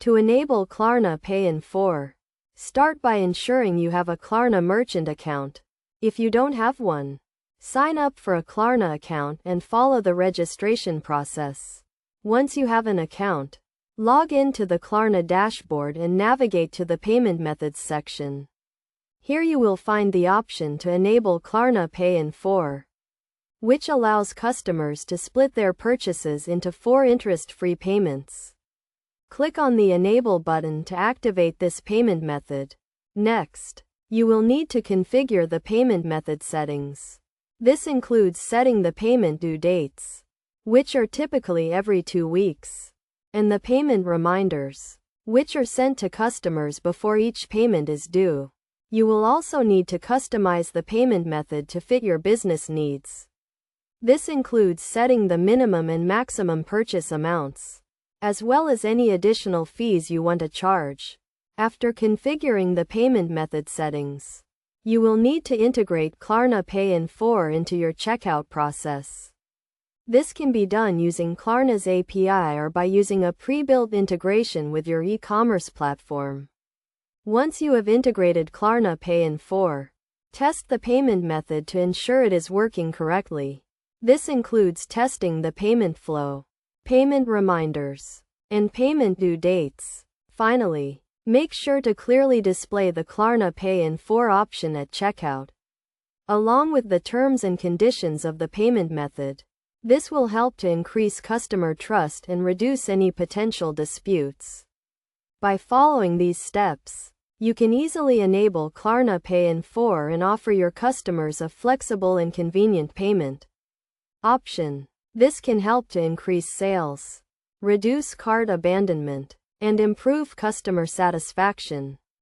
To enable Klarna Pay in 4, start by ensuring you have a Klarna merchant account. If you don't have one, sign up for a Klarna account and follow the registration process. Once you have an account, log in to the Klarna dashboard and navigate to the Payment Methods section. Here you will find the option to enable Klarna Pay in 4, which allows customers to split their purchases into 4 interest-free payments. Click on the Enable button to activate this payment method. Next, you will need to configure the payment method settings. This includes setting the payment due dates, which are typically every 2 weeks, and the payment reminders, which are sent to customers before each payment is due. You will also need to customize the payment method to fit your business needs. This includes setting the minimum and maximum purchase amounts, as well as any additional fees you want to charge. After configuring the payment method settings, you will need to integrate Klarna Pay in 4 into your checkout process. This can be done using Klarna's API or by using a pre-built integration with your e-commerce platform. Once you have integrated Klarna Pay in 4, test the payment method to ensure it is working correctly. This includes testing the payment flow, payment reminders, and payment due dates. Finally, make sure to clearly display the Klarna Pay in 4 option at checkout, along with the terms and conditions of the payment method. This will help to increase customer trust and reduce any potential disputes. By following these steps, you can easily enable Klarna Pay in 4 and offer your customers a flexible and convenient payment option. This can help to increase sales, reduce cart abandonment, and improve customer satisfaction.